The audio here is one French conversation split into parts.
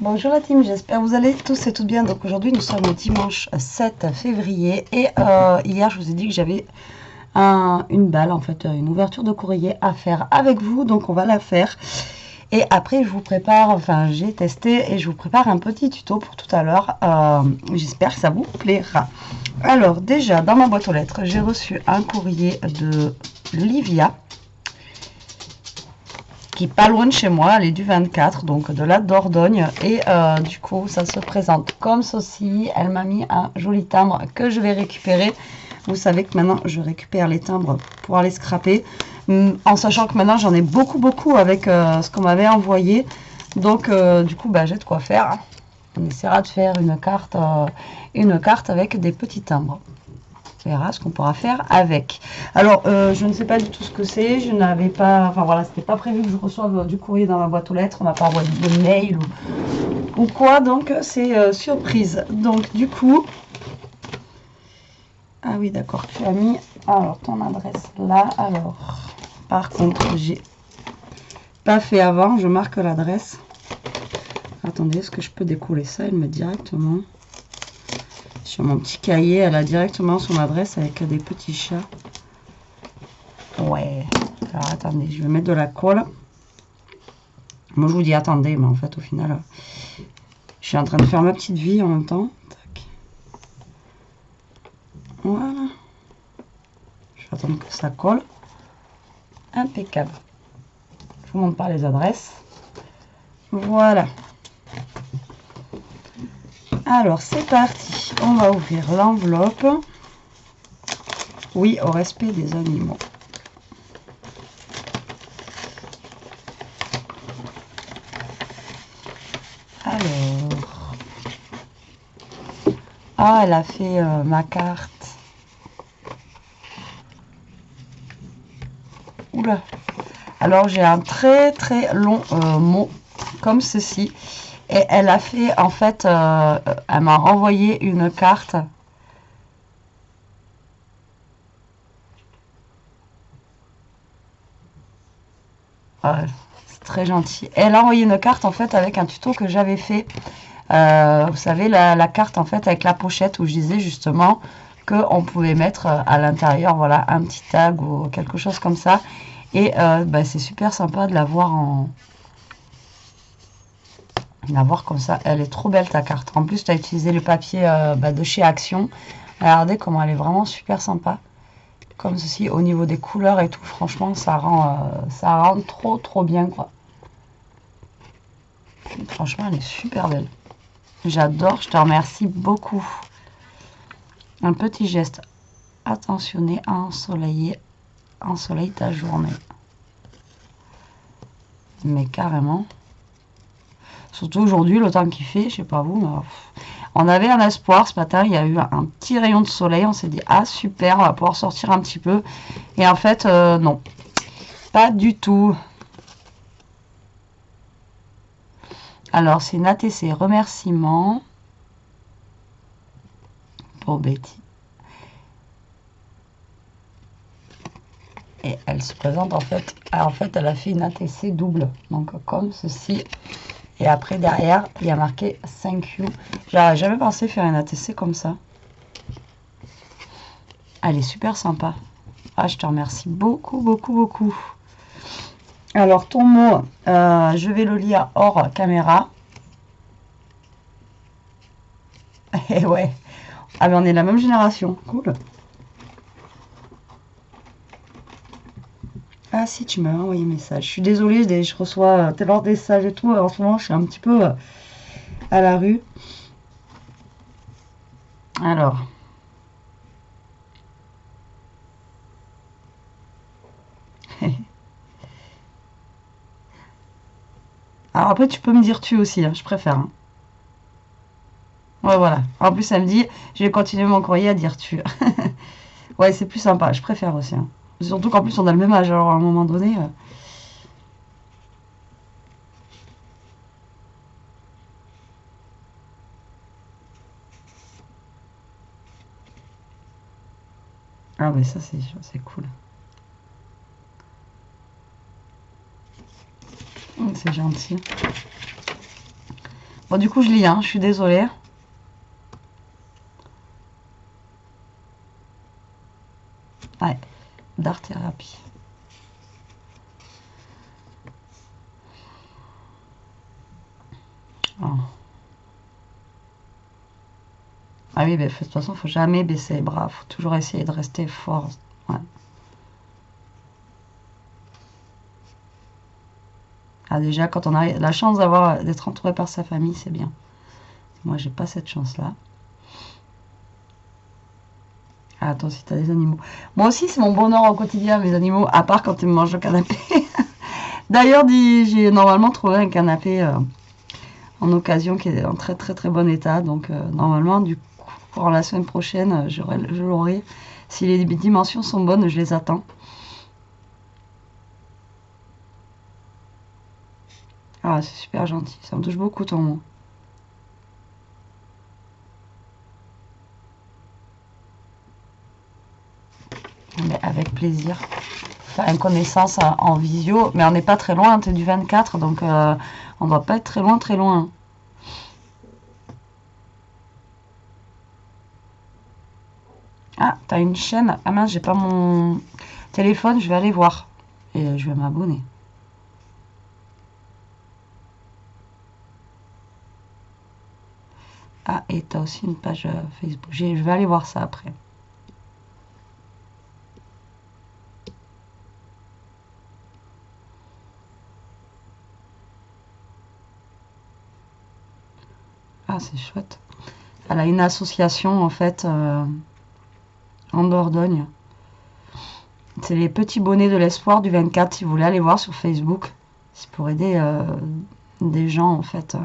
Bonjour la team, j'espère que vous allez tous et toutes bien. Donc aujourd'hui nous sommes au dimanche 7 février et hier je vous ai dit que j'avais une balle, en fait une ouverture de courrier à faire avec vous. Donc on va la faire et après je vous prépare, enfin j'ai testé et je vous prépare un petit tuto pour tout à l'heure. J'espère que ça vous plaira. Alors déjà dans ma boîte aux lettres j'ai reçu un courrier de Livia qui est pas loin de chez moi, elle est du 24, donc de la Dordogne, et du coup ça se présente comme ceci. Elle m'a mis un joli timbre que je vais récupérer. Vous savez que maintenant je récupère les timbres pour les scraper, en sachant que maintenant j'en ai beaucoup avec ce qu'on m'avait envoyé, donc du coup bah, j'ai de quoi faire. On essaiera de faire une carte avec des petits timbres. On verra ce qu'on pourra faire avec. Alors, je ne sais pas du tout ce que c'est. Je n'avais pas... Enfin, voilà, c'était pas prévu que je reçoive du courrier dans ma boîte aux lettres. On m'a pas envoyé de mail ou quoi. Donc, c'est surprise. Donc, du coup... Ah oui, d'accord. Tu as mis... Alors, ton adresse là. Alors, par contre, j'ai pas fait avant. Je marque l'adresse. Attendez, est-ce que je peux décoller ça? Elle me met directement... Sur mon petit cahier, elle a directement son adresse avec des petits chats. Ouais. Alors attendez, je vais mettre de la colle. Moi je vous dis attendez, mais en fait au final, je suis en train de faire ma petite vie en même temps. Tac. Voilà. Je vais attendre que ça colle. Impeccable. Je vous montre pas les adresses. Voilà. Alors c'est parti. On va ouvrir l'enveloppe. Oui, au respect des animaux. Alors. Ah, elle a fait ma carte. Oula. Alors j'ai un très long mot comme ceci. Et elle a fait, en fait, elle m'a envoyé une carte. C'est très gentil. Elle a envoyé une carte, en fait, avec un tuto que j'avais fait. Vous savez, la carte, en fait, avec la pochette où je disais justement qu'on pouvait mettre à l'intérieur, voilà, un petit tag ou quelque chose comme ça. Et bah, c'est super sympa de la voir comme ça. Elle est trop belle ta carte. En plus tu as utilisé le papier bah, de chez Action. Regardez comment elle est vraiment super sympa. Comme ceci, au niveau des couleurs et tout, franchement ça rend trop bien quoi. Franchement elle est super belle. J'adore, je te remercie beaucoup. Un petit geste attentionné à ensoleiller ta journée. Mais carrément. Surtout aujourd'hui, le temps qu'il fait, je sais pas vous, mais on avait un espoir ce matin, il y a eu un petit rayon de soleil, on s'est dit ah super, on va pouvoir sortir un petit peu. Et en fait, non, pas du tout. Alors c'est une ATC remerciement pour Betty. Et elle se présente en fait, elle a fait une ATC double, donc comme ceci. Et après derrière, il y a marqué thank you. J'avais jamais pensé faire une ATC comme ça. Elle est super sympa. Ah, je te remercie beaucoup. Alors, ton mot, je vais le lire hors caméra. Et ouais. Ah, mais on est de la même génération. Cool. Ah, si, tu m'as envoyé un message. Je suis désolée, je reçois tellement des messages et tout. En ce moment, je suis un petit peu à la rue. Alors. Alors après, tu peux me dire tu aussi, hein, je préfère. Hein. Ouais, voilà. En plus, elle me dit, je vais continuer mon courrier à dire tu. Ouais, c'est plus sympa, je préfère aussi. Hein. Surtout qu'en plus, on a le même âge, alors à un moment donné... Ah, mais ça, c'est cool. C'est gentil. Bon, du coup, je lis, hein, je suis désolée. Ouais, d'art thérapie. Oh. Ah oui, mais de toute façon, il faut jamais baisser les bras. Il faut toujours essayer de rester fort. Ouais. Ah, déjà, quand on a la chance d'être entouré par sa famille, c'est bien. Moi, j'ai pas cette chance-là. Ah, attends, si t'as des animaux. Moi aussi, c'est mon bonheur au quotidien, mes animaux, à part quand ils me mangent le canapé. D'ailleurs, j'ai normalement trouvé un canapé en occasion qui est en très très très bon état. Donc, normalement, du coup, pour la semaine prochaine, je l'aurai. Si les dimensions sont bonnes, je les attends. Ah, c'est super gentil. Ça me touche beaucoup ton mot. Mais avec plaisir. Faire une connaissance en visio. Mais on n'est pas très loin, t'es du 24, donc on doit pas être très loin, très loin. Ah, t'as une chaîne. Ah mince, j'ai pas mon téléphone, je vais aller voir. Et je vais m'abonner. Ah, et t'as aussi une page Facebook. Je vais aller voir ça après. Ah, c'est chouette. Elle a une association, en fait, en Dordogne. C'est les petits bonnets de l'espoir du 24, si vous voulez aller voir sur Facebook. C'est pour aider des gens, en fait,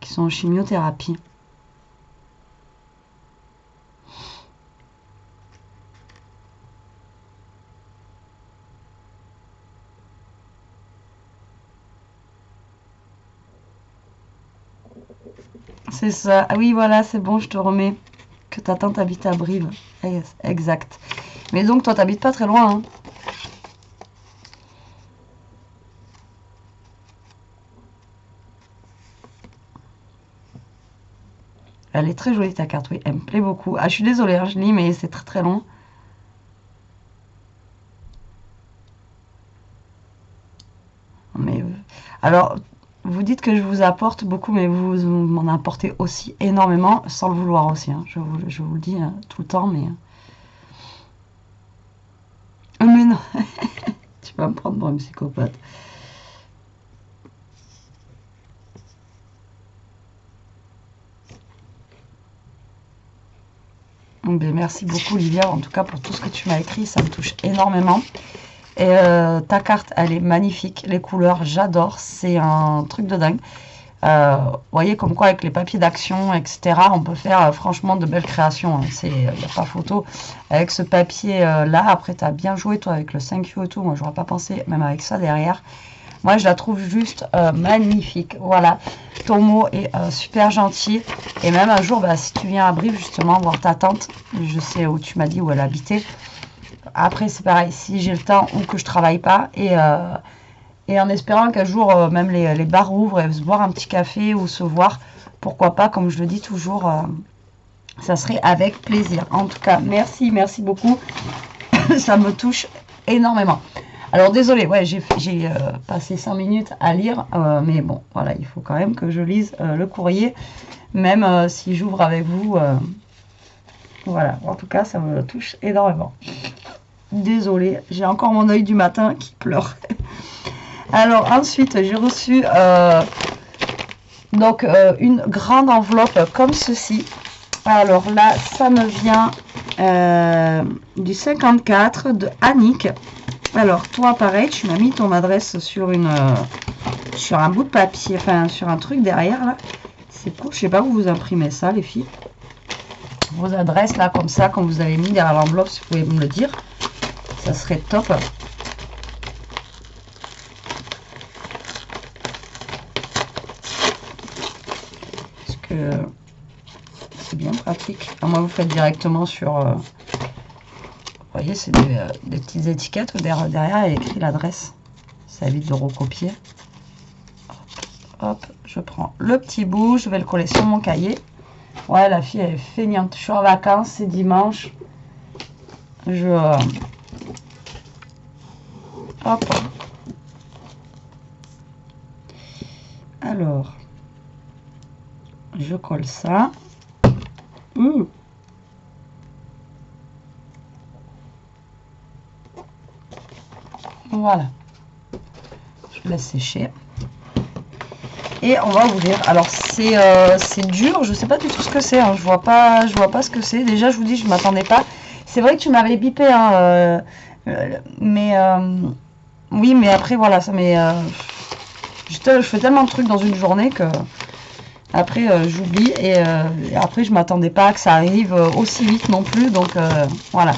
qui sont en chimiothérapie. C'est ça. Ah oui, voilà, c'est bon, je te remets. Que ta tante habite à Brive. Exact. Mais donc, toi, t'habites pas très loin, hein. Elle est très jolie, ta carte, oui. Elle me plaît beaucoup. Ah, je suis désolée, hein, je lis, mais c'est très très long. Mais, alors, vous dites que je vous apporte beaucoup, mais vous m'en apportez aussi énormément, sans le vouloir aussi, hein. Je vous le dis hein, tout le temps, mais... Mais non, tu vas me prendre pour un psychopathe. Ben, merci beaucoup, Olivia, en tout cas, pour tout ce que tu m'as écrit. Ça me touche énormément. Et ta carte, elle est magnifique. Les couleurs, j'adore. C'est un truc de dingue. Vous voyez comme quoi avec les papiers d'action, etc., on peut faire franchement de belles créations. Hein. Il n'y a pas photo. Avec ce papier-là, après, tu as bien joué, toi, avec le 5U et tout. Moi, je n'aurais pas pensé, même avec ça derrière. Moi, je la trouve juste magnifique. Voilà, ton mot est super gentil. Et même un jour, bah, si tu viens à Brive, justement, voir ta tante, je sais où tu m'as dit où elle habitait. Après, c'est pareil, si j'ai le temps ou que je travaille pas. Et en espérant qu'un jour, même les bars ouvrent et se boire un petit café ou se voir, pourquoi pas, comme je le dis toujours, ça serait avec plaisir. En tout cas, merci, merci beaucoup. Ça me touche énormément. Alors, désolé, ouais, j'ai passé 5 minutes à lire, mais bon, voilà, il faut quand même que je lise le courrier, même si j'ouvre avec vous. Voilà, en tout cas, ça me touche énormément. Désolée, j'ai encore mon œil du matin qui pleure. Alors ensuite, j'ai reçu donc une grande enveloppe comme ceci. Alors là, ça me vient du 54 de Annick. Alors toi, pareil, tu m'as mis ton adresse sur sur un bout de papier, enfin sur un truc derrière là. C'est cool, je sais pas où vous imprimez ça, les filles. Vos adresses là, comme ça, quand vous avez mis derrière l'enveloppe, si vous pouvez me le dire, ça serait top. Parce que c'est bien pratique. À moins vous faites directement sur... vous voyez, c'est des petites étiquettes où derrière il y a écrit l'adresse. Ça évite de recopier. Hop, hop, je prends le petit bout, je vais le coller sur mon cahier. Ouais, la fille elle est feignante. Je suis en vacances, c'est dimanche. Hop. Alors, je colle ça. Voilà. Je laisse sécher. Et on va ouvrir. Alors c'est dur, je sais pas du tout ce que c'est. Hein. Je vois pas ce que c'est. Déjà je vous dis, je m'attendais pas. C'est vrai que tu m'avais bipé, hein, mais oui, mais après voilà, ça mais je fais tellement de trucs dans une journée que après j'oublie et après je m'attendais pas que ça arrive aussi vite non plus. Donc voilà.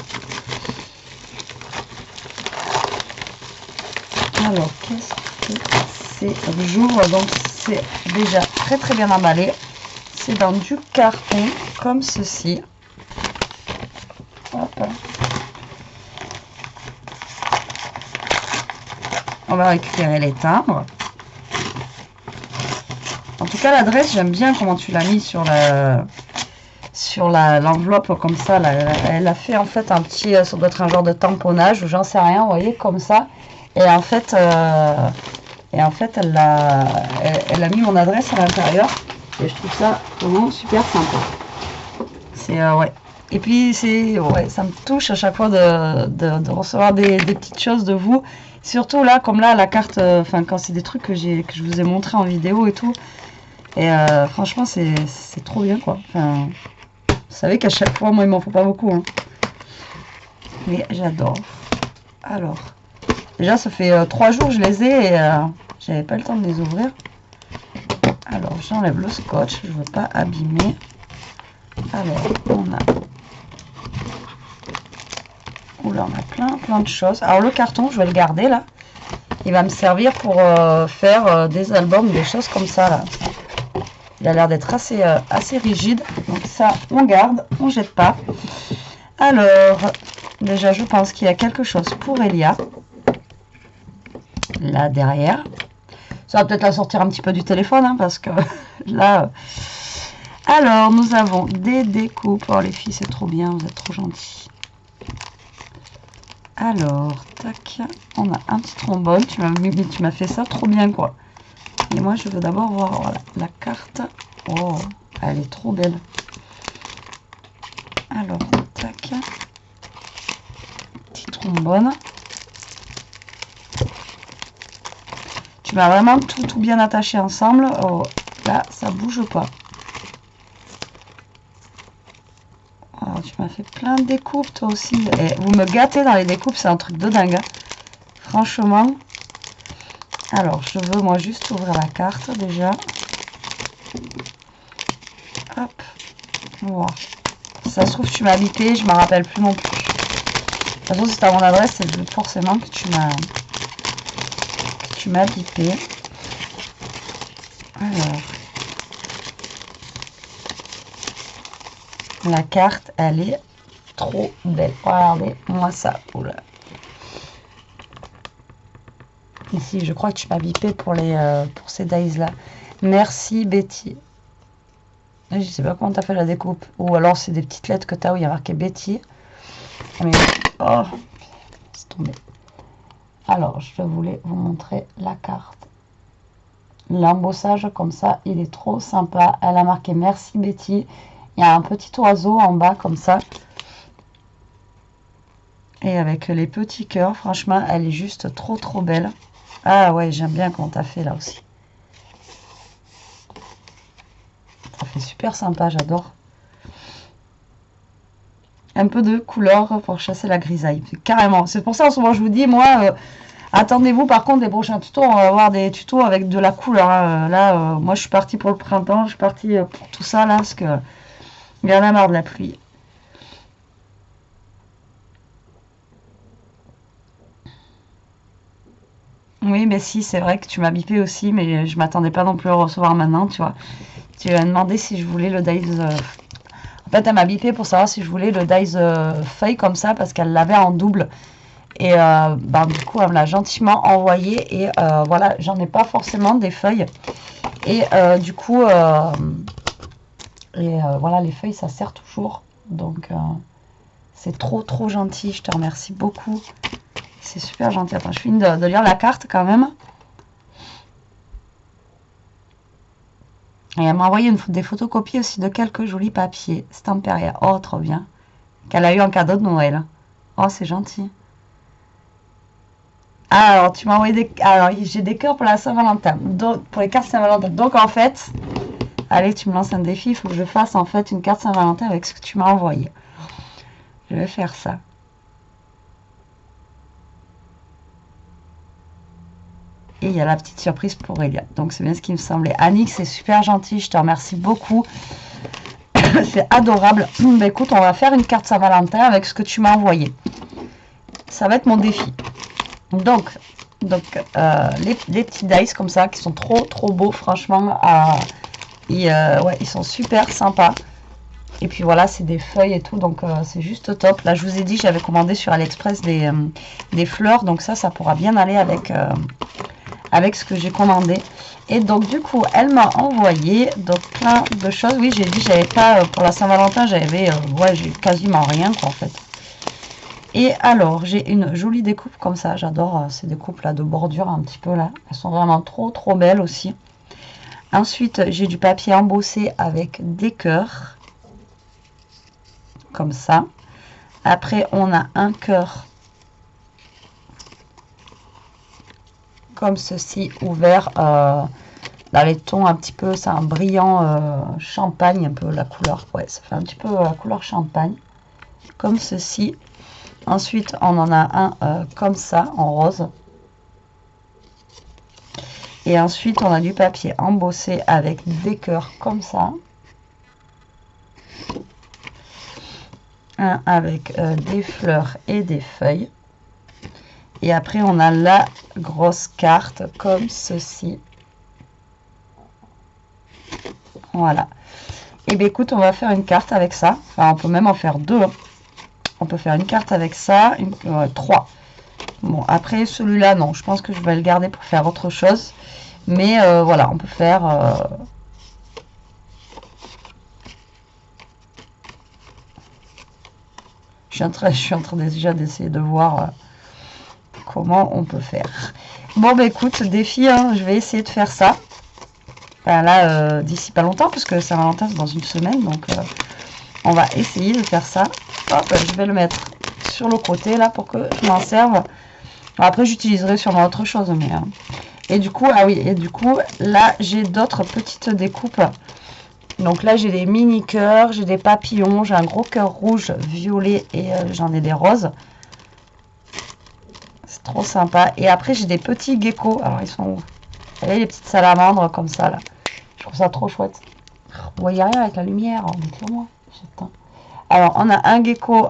Alors qu'est-ce que c'est? J'ouvre, donc c'est déjà très très bien emballé. C'est dans du carton comme ceci. Hop. On va récupérer les timbres. En tout cas, l'adresse, j'aime bien comment tu l'as mis sur l'enveloppe comme ça. Là, elle a fait en fait un petit, ça doit être un genre de tamponnage ou j'en sais rien, vous voyez, comme ça. Et en fait, elle a mis mon adresse à l'intérieur. Et je trouve ça vraiment super sympa. C'est ouais. Et puis ouais, ça me touche à chaque fois de recevoir des petites choses de vous. Surtout là, comme là, la carte, enfin quand c'est des trucs que je vous ai montré en vidéo et tout. Et franchement, c'est trop bien quoi. Enfin, vous savez qu'à chaque fois, moi, il m'en faut pas beaucoup. Hein. Mais j'adore. Alors, déjà, ça fait 3 jours que je les ai et j'avais pas le temps de les ouvrir. Alors, j'enlève le scotch, je veux pas abîmer. Alors, on a... Oula, on a plein de choses. Alors, le carton, je vais le garder là. Il va me servir pour faire des albums, des choses comme ça là. Il a l'air d'être assez rigide. Donc ça, on garde, on jette pas. Alors, déjà, je pense qu'il y a quelque chose pour Elia. Là, derrière. Ça va peut-être la sortir un petit peu du téléphone, hein, parce que là... Alors, nous avons des découpes. Oh, les filles, c'est trop bien, vous êtes trop gentils. Alors, tac, on a un petit trombone. Tu m'as fait ça trop bien, quoi. Et moi, je veux d'abord voir voilà, la carte. Oh, elle est trop belle. Alors, tac. Petit trombone. Tu m'as vraiment tout bien attaché ensemble. Oh, là, ça bouge pas. Oh, tu m'as fait plein de découpes, toi aussi. Et vous me gâtez dans les découpes, c'est un truc de dingue. Hein. Franchement. Alors, je veux, moi, juste ouvrir la carte, déjà. Hop. Voilà. Si ça se trouve, tu m'as bipé, je ne me rappelle plus non plus. De toute façon, si tu as mon adresse, c'est forcément que tu m'as bipé. Alors. La carte, elle est trop belle. Regardez-moi ça. Oula. Ici, je crois que tu m'as bipé pour ces dies là. Merci Betty. Je sais pas comment tu as fait la découpe. Ou alors c'est des petites lettres que tu as où il y a marqué Betty. Mais oh, c'est tombé. Alors, je voulais vous montrer la carte. L'embossage comme ça, il est trop sympa. Elle a marqué merci Betty. Il y a un petit oiseau en bas comme ça. Et avec les petits cœurs, franchement, elle est juste trop belle. Ah ouais, j'aime bien comment t'as fait là aussi. Ça fait super sympa, j'adore. Un peu de couleur pour chasser la grisaille. Carrément. C'est pour ça en ce moment je vous dis, moi, attendez-vous par contre des prochains tutos. On va avoir des tutos avec de la couleur. Hein. Là, moi je suis partie pour le printemps. Je suis partie pour tout ça là, parce que il y en a marre de la pluie. Oui, mais si, c'est vrai que tu m'as bipé aussi, mais je m'attendais pas non plus à recevoir maintenant, tu vois. Tu m'as demandé si je voulais le dies... En fait, elle m'a bipé pour savoir si je voulais le dies feuille comme ça, parce qu'elle l'avait en double. Et du coup, elle me l'a gentiment envoyé. Et voilà, j'en ai pas forcément des feuilles. Et du coup, voilà, les feuilles, ça sert toujours. Donc, c'est trop, trop gentil. Je te remercie beaucoup. C'est super gentil. Attends, je finis de lire la carte quand même. Et elle m'a envoyé des photocopies aussi de quelques jolis papiers. Stamperia. Oh, trop bien. Qu'elle a eu en cadeau de Noël. Oh, c'est gentil. Ah, alors, tu m'as envoyé des... Alors, j'ai des cœurs pour la Saint-Valentin. Pour les cartes Saint-Valentin. Donc, en fait... Allez, tu me lances un défi. Il faut que je fasse, en fait, une carte Saint-Valentin avec ce que tu m'as envoyé. Je vais faire ça. Et il y a la petite surprise pour Elia. Donc, c'est bien ce qui me semblait. Annick, c'est super gentil. Je te remercie beaucoup. C'est adorable. Bah, écoute, on va faire une carte Saint-Valentin avec ce que tu m'as envoyé. Ça va être mon défi. Donc les petits dice comme ça, qui sont trop, trop beaux, franchement. Ouais, ils sont super sympas. Et puis voilà, c'est des feuilles et tout, donc c'est juste top. Là, je vous ai dit, j'avais commandé sur AliExpress des fleurs. Donc ça pourra bien aller avec ce que j'ai commandé. Et donc du coup elle m'a envoyé donc plein de choses. Oui, j'ai dit j'avais pas pour la Saint-Valentin, ouais, j'ai quasiment rien quoi en fait. Et alors j'ai une jolie découpe comme ça, j'adore ces découpes là de bordure un petit peu là, elles sont vraiment trop trop belles aussi. Ensuite j'ai du papier embossé avec des cœurs comme ça. Après on a un cœur comme ceci ouvert dans les tons un petit peu, c'est un brillant champagne, un peu la couleur, ouais, ça fait un petit peu la couleur champagne, comme ceci. Ensuite, on en a un comme ça, en rose. Et ensuite, on a du papier embossé avec des cœurs comme ça. Un avec des fleurs et des feuilles. Et après, on a la grosse carte comme ceci. Voilà. Et bien écoute, on va faire une carte avec ça. Enfin, on peut même en faire deux. On peut faire une carte avec ça, trois. Bon, après celui-là, non. Je pense que je vais le garder pour faire autre chose. Mais voilà, on peut faire... Je suis en train déjà d'essayer de voir comment on peut faire. Bon, bah écoute, défi, hein, je vais essayer de faire ça. Enfin, là, d'ici pas longtemps, parce que Saint-Valentin, c'est dans une semaine. Donc, on va essayer de faire ça. Hop, je vais le mettre sur le côté, là, pour que je m'en serve. Après, j'utiliserai sûrement autre chose, mais... Et du coup, ah oui, et du coup, là, j'ai d'autres petites découpes. Donc là, j'ai des mini cœurs, j'ai des papillons, j'ai un gros cœur rouge, violet et j'en ai des roses. C'est trop sympa. Et après, j'ai des petits geckos. Alors, ils sont où? Vous voyez, les petites salamandres comme ça, là. Je trouve ça trop chouette. Vous voyez rien avec la lumière, dites-le-moi. Alors, on a un gecko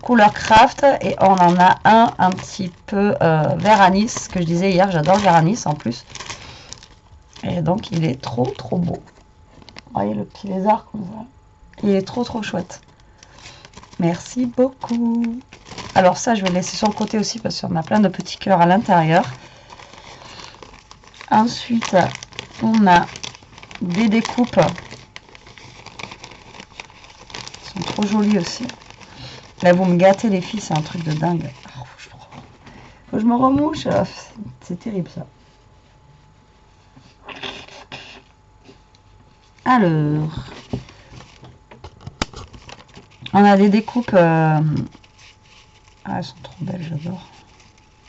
couleur craft et on en a un petit peu vert anis, ce que je disais hier, j'adore le vert anis en plus. Et donc il est trop trop beau. Vous voyez le petit lézard comme ça. Il est trop trop chouette. Merci beaucoup. Alors ça je vais le laisser sur le côté aussi parce qu'on a plein de petits cœurs à l'intérieur. Ensuite on a des découpes. Elles sont trop jolies aussi. Là vous me gâtez les filles, c'est un truc de dingue. Oh, faut que je me remouche. C'est terrible ça. Alors, on a des découpes. Ah, elles sont trop belles, j'adore.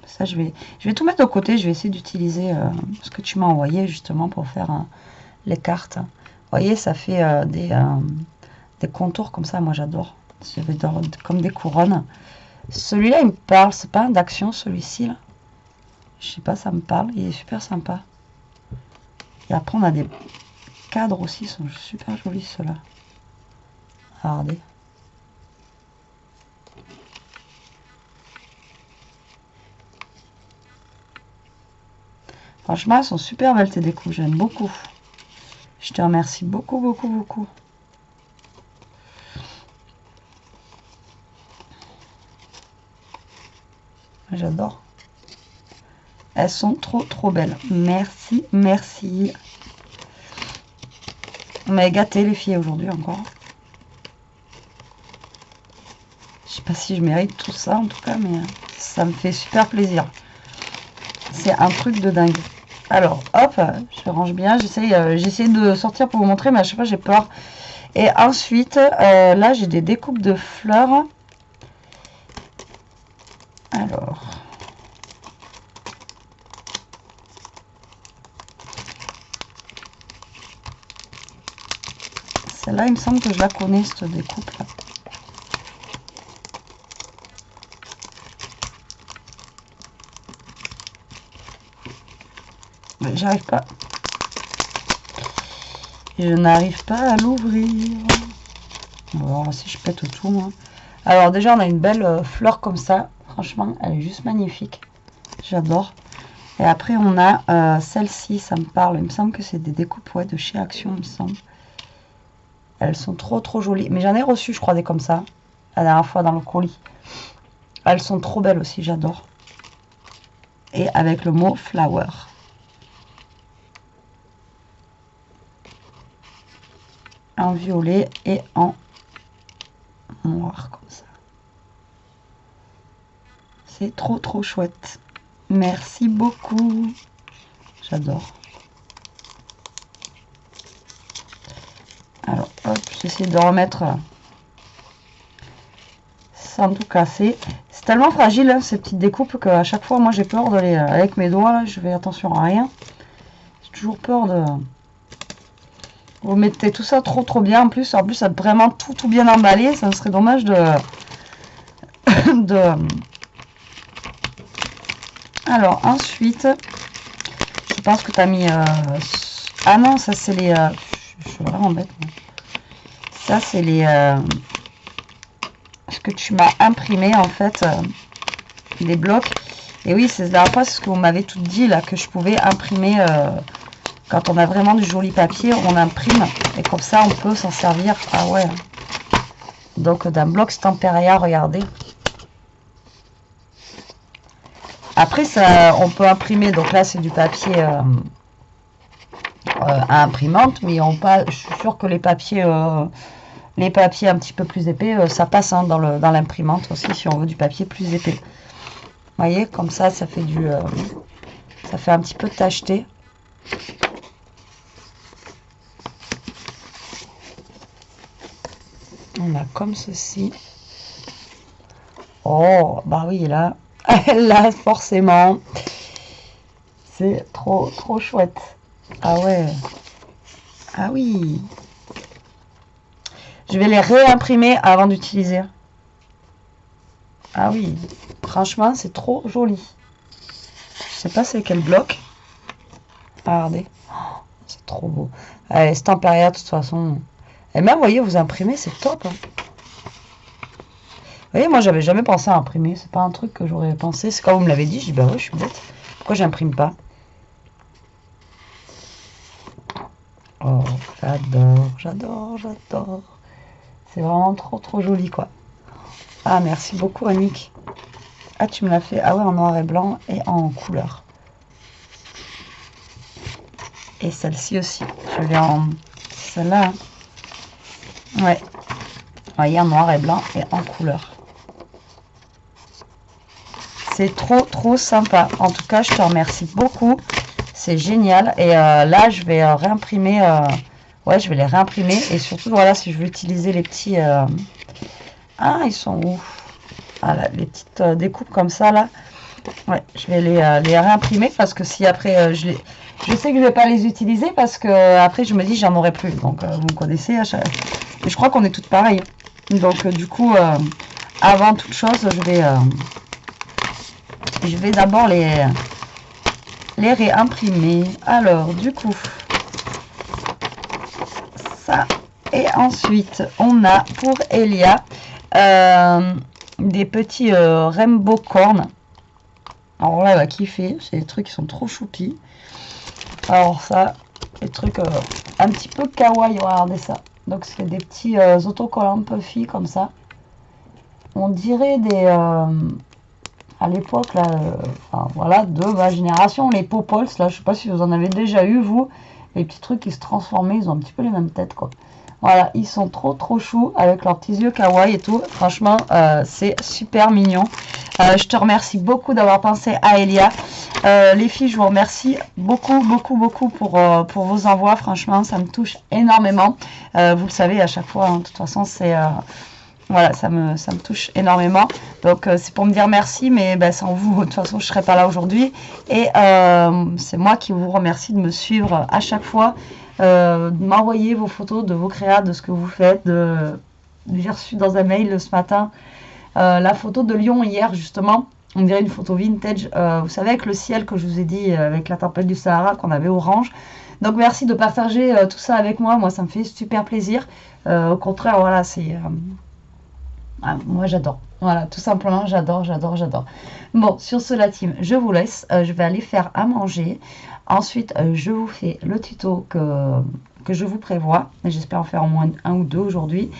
Ça, je vais tout mettre de côté. Je vais essayer d'utiliser ce que tu m'as envoyé justement pour faire les cartes. Vous voyez, ça fait des contours comme ça. Moi, j'adore. Comme des couronnes. Celui-là, il me parle. C'est pas un d'action, celui-ci. Là. Je sais pas, ça me parle. Il est super sympa. Et après, on a des cadres aussi. Ils sont super jolis, ceux-là. Regardez. Franchement, elles sont super belles tes découpes, j'aime beaucoup. Je te remercie beaucoup, beaucoup, beaucoup. J'adore. elles sont trop belles. Merci, merci. On m'a gâté les filles aujourd'hui encore. Je sais pas si je mérite tout ça en tout cas, mais ça me fait super plaisir. C'est un truc de dingue. Alors, hop, je range bien. J'essaie de sortir pour vous montrer, mais à chaque fois j'ai peur. Et ensuite, là j'ai des découpes de fleurs. Alors, celle-là, il me semble que je la connais, cette découpe-là. J'arrive pas. Je n'arrive pas à l'ouvrir. Bon, si je pète tout, moi. Alors déjà, on a une belle fleur comme ça. Franchement, elle est juste magnifique. J'adore. Et après, on a celle-ci, ça me parle. Il me semble que c'est des découpes de chez Action, il me semble. Elles sont trop jolies. Mais j'en ai reçu, je crois, des comme ça. La dernière fois dans le colis. Elles sont trop belles aussi, j'adore. Et avec le mot flower. En violet et en noir comme ça. C'est trop chouette. Merci beaucoup. J'adore. Alors, hop, j'essaie de remettre sans tout casser. C'est tellement fragile, hein, ces petites découpes, qu'à chaque fois, moi, j'ai peur de les... Avec mes doigts, là, je fais attention à rien. J'ai toujours peur de... Vous mettez tout ça trop bien. En plus, vraiment tout bien emballé. Ça serait dommage de... Alors, ensuite, je pense que tu as mis... Ah non, ça, c'est les... Je suis vraiment bête. Moi. Ça, c'est les... Ce que tu m'as imprimé, en fait, des blocs. Et oui, c'est la dernière fois, c'est ce que vous m'avez tout dit, là, que je pouvais imprimer... Quand on a vraiment du joli papier, on imprime et comme ça on peut s'en servir. Ah ouais. Donc d'un bloc Stamperia, regardez. Après ça, on peut imprimer. Donc là c'est du papier à imprimante, mais je suis sûre que les papiers un petit peu plus épais, ça passe hein, dans l'imprimante aussi si on veut du papier plus épais. Vous voyez, comme ça, ça fait ça fait un petit peu de tacheté. On a comme ceci. Oh, bah oui, là, là, forcément, c'est trop chouette. Ah ouais. Ah oui. Je vais les réimprimer avant d'utiliser. Ah oui. Franchement, c'est trop joli. Je sais pas c'est quel bloc. Regardez. Oh, c'est trop beau. Allez, Stamperia, de toute façon... Et même, vous voyez, vous imprimez, c'est top. Hein. Vous voyez, moi, j'avais jamais pensé à imprimer. C'est pas un truc que j'aurais pensé. C'est quand vous me l'avez dit, je dis, bah ouais, je suis bête. Pourquoi j'imprime pas? Oh, j'adore. C'est vraiment trop joli, quoi. Ah, merci beaucoup, Annick. Ah, tu me l'as fait. Ah ouais, en noir et blanc et en couleur. Et celle-ci aussi. Je vais en... Celle-là, hein. Ouais. Vous voyez, en noir et blanc et en couleur. C'est trop sympa. En tout cas, je te remercie beaucoup. C'est génial. Et là, je vais réimprimer. Ouais, je vais les réimprimer. Et surtout, voilà, si je veux utiliser les petits... Ah, ils sont où? Ah, là, les petites découpes comme ça, là. Ouais, je vais les réimprimer parce que si après, je sais que je vais pas les utiliser parce que après, je me dis, j'en aurai plus. Donc, vous me connaissez. Et je crois qu'on est toutes pareilles. Donc, du coup, avant toute chose, je vais d'abord les réimprimer. Alors, du coup, ça. Et ensuite, on a pour Elia des petits rainbow corn. Alors là, elle va kiffer. C'est des trucs qui sont trop choupis. Alors ça, des trucs un petit peu kawaii. Regardez ça. Donc, c'est des petits autocollants puffy comme ça. On dirait des... à l'époque, là, enfin, voilà, de ma génération, les Popols, là, je sais pas si vous en avez déjà eu, vous, les petits trucs qui se transformaient, ils ont un petit peu les mêmes têtes, quoi. Voilà, ils sont trop trop choux avec leurs petits yeux kawaii et tout. Franchement, c'est super mignon. Je te remercie beaucoup d'avoir pensé à Elia. Les filles, je vous remercie beaucoup, beaucoup, beaucoup pour vos envois. Franchement, ça me touche énormément. Vous le savez, à chaque fois, hein, de toute façon, c'est... voilà, ça me touche énormément. Donc, c'est pour me dire merci, mais ben, sans vous, de toute façon, je ne serais pas là aujourd'hui. Et c'est moi qui vous remercie de me suivre à chaque fois. De m'envoyer vos photos de vos créas, de ce que vous faites. J'ai reçu dans un mail ce matin la photo de Lyon hier, justement. On dirait une photo vintage. Vous savez, avec le ciel que je vous ai dit, avec la tempête du Sahara qu'on avait orange. Donc, merci de partager tout ça avec moi. Moi, ça me fait super plaisir. Au contraire, voilà, c'est... moi, j'adore. Voilà, tout simplement, j'adore, j'adore, j'adore. Bon, sur ce, la team, je vous laisse. Je vais aller faire à manger. Ensuite, je vous fais le tuto que je vous prévois. J'espère en faire au moins un ou deux aujourd'hui.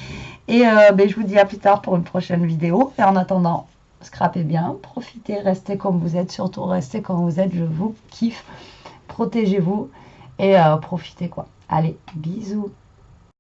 Et ben, je vous dis à plus tard pour une prochaine vidéo. Et en attendant, scrapez bien, profitez, restez comme vous êtes. Surtout, restez comme vous êtes. Je vous kiffe. Protégez-vous et profitez, quoi. Allez, bisous.